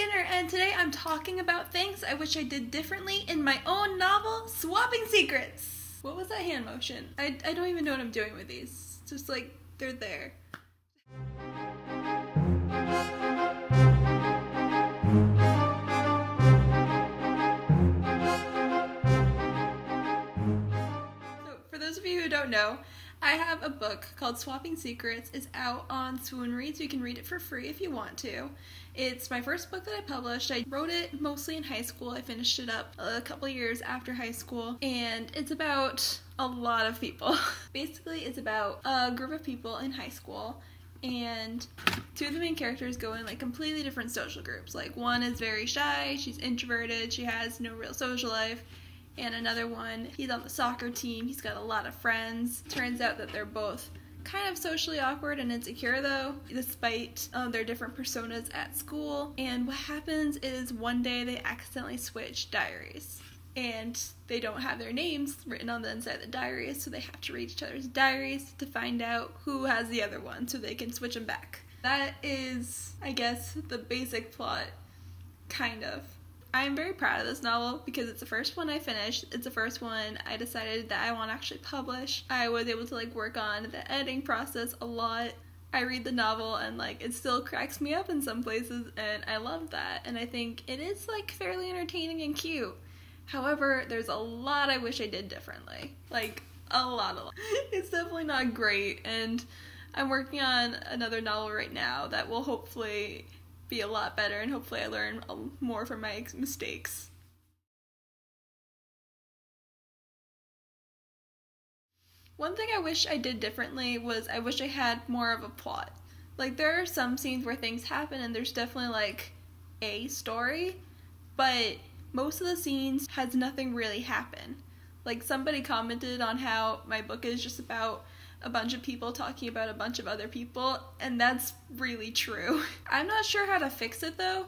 Skinner, and today I'm talking about things I wish I did differently in my own novel, Swapping Secrets. What was that hand motion? I don't even know what I'm doing with these. It's just like, they're there. So, for those of you who don't know, I have a book called Swapping Secrets. It's out on Swoon Reads, so you can read it for free if you want to. It's my first book that I published. I wrote it mostly in high school. I finished it up a couple years after high school, and it's about a lot of people. Basically, it's about a group of people in high school, and two of the main characters go in like completely different social groups. Like one is very shy, she's introverted, she has no real social life. And another one, he's on the soccer team, he's got a lot of friends. Turns out that they're both kind of socially awkward and insecure though, despite their different personas at school. And what happens is one day they accidentally switch diaries. And they don't have their names written on the inside of the diaries, so they have to read each other's diaries to find out who has the other one so they can switch them back. That is, I guess, the basic plot, kind of. I'm very proud of this novel because it's the first one I finished. It's the first one I decided that I want to actually publish. I was able to work on the editing process a lot. I read the novel and it still cracks me up in some places, and I love that. And I think it is fairly entertaining and cute. However, there's a lot I wish I did differently. A lot. It's definitely not great, and I'm working on another novel right now that will hopefully be a lot better, and hopefully I learn more from my mistakes. One thing I wish I did differently was I wish I had more of a plot. There are some scenes where things happen and there's definitely a story, but most of the scenes has nothing really happen. Somebody commented on how my book is just about a bunch of people talking about a bunch of other people, and that's really true. I'm not sure how to fix it though.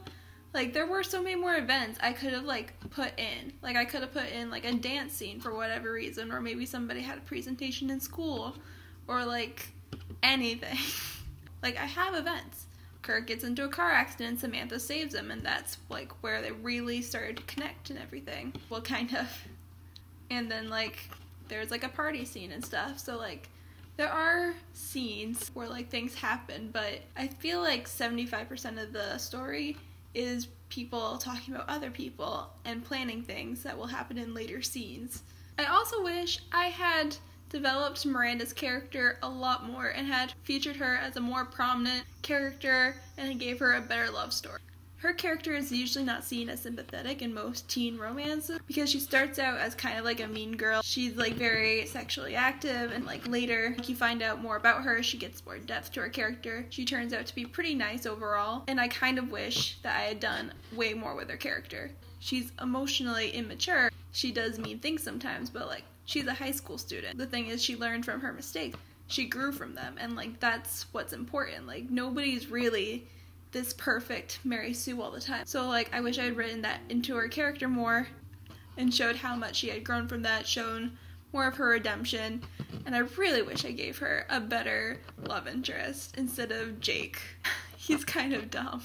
There were so many more events I could have put in. I could have put in a dance scene for whatever reason, or maybe somebody had a presentation in school, or anything. I have events. Kirk gets into a car accident, Samantha saves him, and that's where they really started to connect and everything. Well, kind of. And then there's a party scene and stuff, so there are scenes where things happen, but I feel 75% of the story is people talking about other people and planning things that will happen in later scenes. I also wish I had developed Miranda's character a lot more and had featured her as a more prominent character and gave her a better love story. Her character is usually not seen as sympathetic in most teen romances because she starts out as kind of a mean girl. She's very sexually active, and later you find out more about her. She gets more depth to her character. She turns out to be pretty nice overall, and I kind of wish that I had done way more with her character. She's emotionally immature. She does mean things sometimes, but she's a high school student. The thing is, she learned from her mistakes. She grew from them, and that's what's important. Nobody's really this perfect Mary Sue all the time. So I wish I had written that into her character more and showed how much she had grown from that, shown more of her redemption, and I really wish I gave her a better love interest instead of Jake. He's kind of dumb.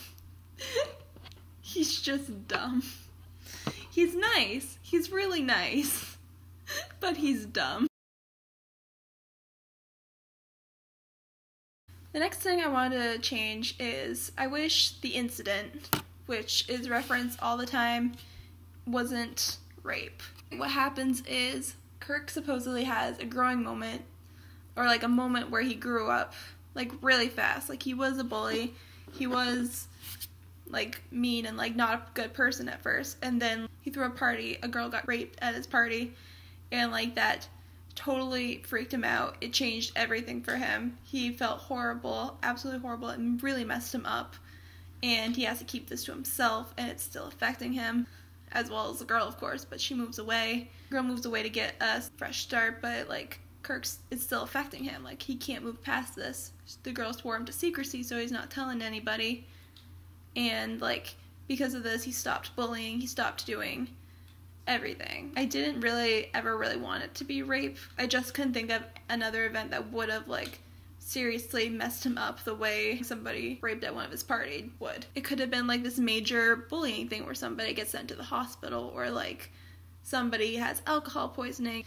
He's just dumb. He's nice. He's really nice. But he's dumb. The next thing I want to change is I wish the incident, which is referenced all the time, wasn't rape. What happens is Kirk supposedly has a growing moment, or a moment where he grew up really fast. He was a bully, he was mean and not a good person at first, and then he threw a party, a girl got raped at his party, and that totally freaked him out. It changed everything for him. He felt horrible, absolutely horrible, and really messed him up. And he has to keep this to himself, and it's still affecting him, as well as the girl, of course, but she moves away. The girl moves away to get a fresh start, but Kirk's, it's still affecting him. He can't move past this. The girl swore him to secrecy, so he's not telling anybody. And because of this, he stopped bullying, he stopped doing everything. I didn't ever really want it to be rape. I just couldn't think of another event that would have seriously messed him up the way somebody raped at one of his parties would. It could have been like this major bullying thing where somebody gets sent to the hospital, or like somebody has alcohol poisoning,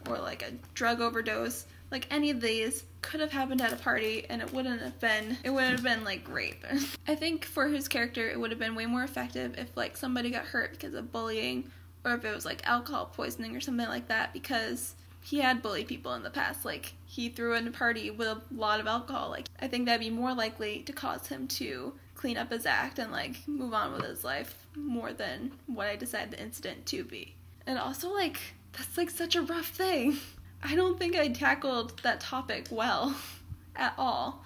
or like a drug overdose. Like any of these could have happened at a party and it would have been like rape. I think for his character it would have been way more effective if like somebody got hurt because of bullying, or if it was like alcohol poisoning or something like that, because he had bullied people in the past. Like he threw in a party with a lot of alcohol. Like I think that'd be more likely to cause him to clean up his act and like move on with his life more than what I decided the incident to be. And also like that's like such a rough thing. I don't think I tackled that topic well at all.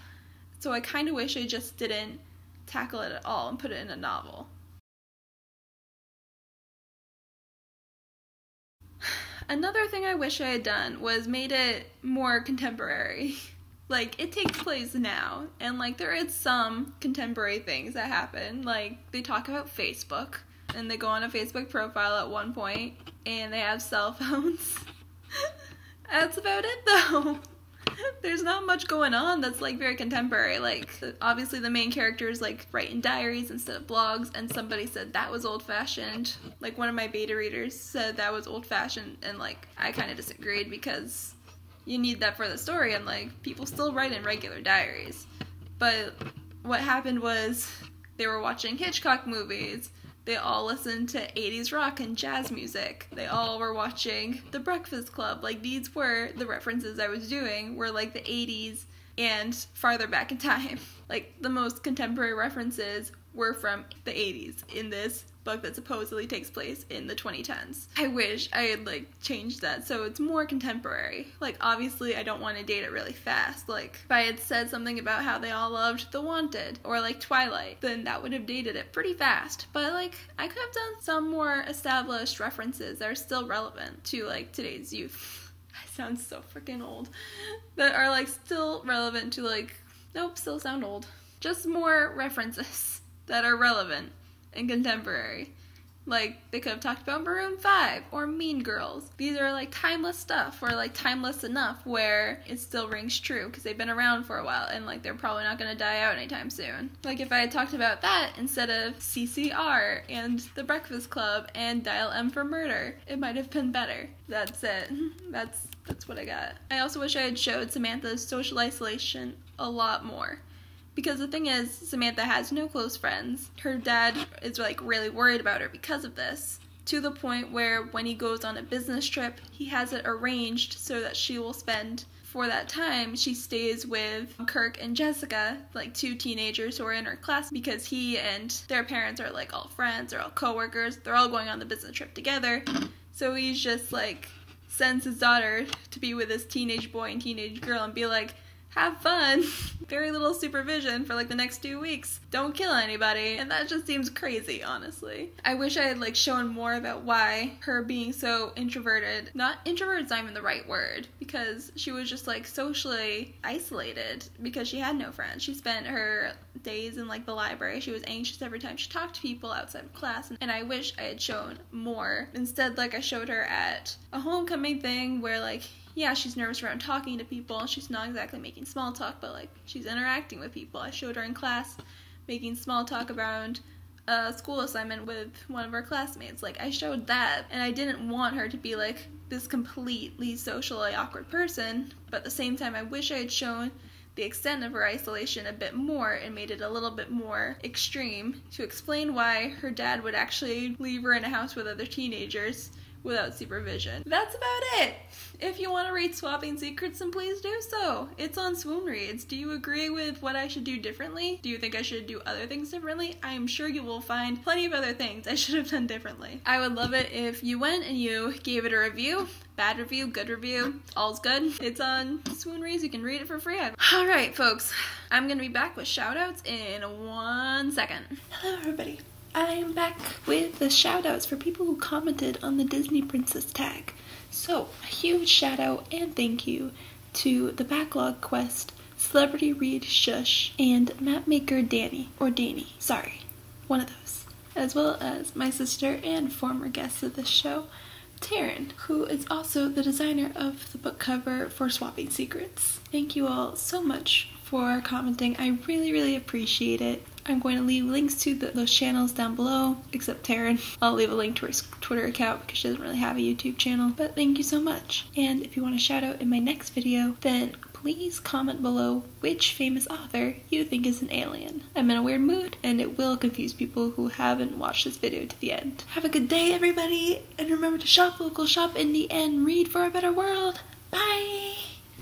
So I kind of wish I just didn't tackle it at all and put it in a novel. Another thing I wish I had done was made it more contemporary. Like, it takes place now, and like there is some contemporary things that happen. Like, they talk about Facebook, and they go on a Facebook profile at one point, and they have cell phones. That's about it though. There's not much going on that's like very contemporary. Like obviously the main character is like writing diaries instead of blogs, and somebody said that was old-fashioned. Like one of my beta readers said that was old-fashioned, and like I kind of disagreed because you need that for the story, and like people still write in regular diaries. But what happened was they were watching Hitchcock movies. They all listened to 80s rock and jazz music. They all were watching The Breakfast Club. Like, these were the references I was doing, were like the 80s and farther back in time. Like, the most contemporary references were from the 80s in this book that supposedly takes place in the 2010s. I wish I had like changed that so it's more contemporary. Like obviously I don't want to date it really fast. Like if I had said something about how they all loved The Wanted or like Twilight, then that would have dated it pretty fast. But like I could have done some more established references that are still relevant to like today's youth. I sound so freaking old. That are like still relevant to like, nope, still sound old. Just more references that are relevant and contemporary. Like, they could have talked about Maroon 5 or Mean Girls. These are like timeless stuff, or like timeless enough where it still rings true because they've been around for a while and like they're probably not going to die out anytime soon. Like if I had talked about that instead of CCR and The Breakfast Club and Dial M for Murder, it might have been better. That's it. That's what I got. I also wish I had showed Samantha's social isolation a lot more. Because the thing is, Samantha has no close friends. Her dad is like really worried about her because of this, to the point where when he goes on a business trip, he has it arranged so that she will spend, for that time, she stays with Kirk and Jessica, like two teenagers who are in her class, because he and their parents are like all friends, they're all co-workers, they're all going on the business trip together. So he's just like, sends his daughter to be with this teenage boy and teenage girl and be like, have fun. Very little supervision for like the next 2 weeks. Don't kill anybody. And that just seems crazy, honestly. I wish I had like shown more about why her being so introverted. Not introverted's not even the right word, because she was just like socially isolated because she had no friends. She spent her days in like the library. She was anxious every time she talked to people outside of class, and I wish I had shown more. Instead, like I showed her at a homecoming thing where like, yeah, she's nervous around talking to people. She's not exactly making small talk, but like she's interacting with people. I showed her in class making small talk around a school assignment with one of her classmates. Like I showed that, and I didn't want her to be like this completely socially awkward person, but at the same time I wish I had shown the extent of her isolation a bit more and made it a little bit more extreme to explain why her dad would actually leave her in a house with other teenagers without supervision. That's about it. If you want to read Swapping Secrets, then please do so. It's on Swoon Reads. Do you agree with what I should do differently? Do you think I should do other things differently? I am sure you will find plenty of other things I should have done differently. I would love it if you went and you gave it a review. Bad review, good review, all's good. It's on Swoon Reads. You can read it for free. Alright, folks. I'm gonna be back with shoutouts in 1 second. Hello, everybody. I'm back with the shoutouts for people who commented on the Disney Princess tag. So, a huge shout out and thank you to the Backlog Quest, Celebrity Read Shush, and Mapmaker Danny, or Danny, sorry, one of those. As well as my sister and former guest of this show, Taryn, who is also the designer of the book cover for Swapping Secrets. Thank you all so much for commenting. I really appreciate it. I'm going to leave links to those channels down below, except Taryn. I'll leave a link to her Twitter account because she doesn't really have a YouTube channel. But thank you so much. And if you want a shout out in my next video, then please comment below which famous author you think is an alien. I'm in a weird mood, and it will confuse people who haven't watched this video to the end. Have a good day, everybody, and remember to shop local, shop indie, and read for a better world. Bye!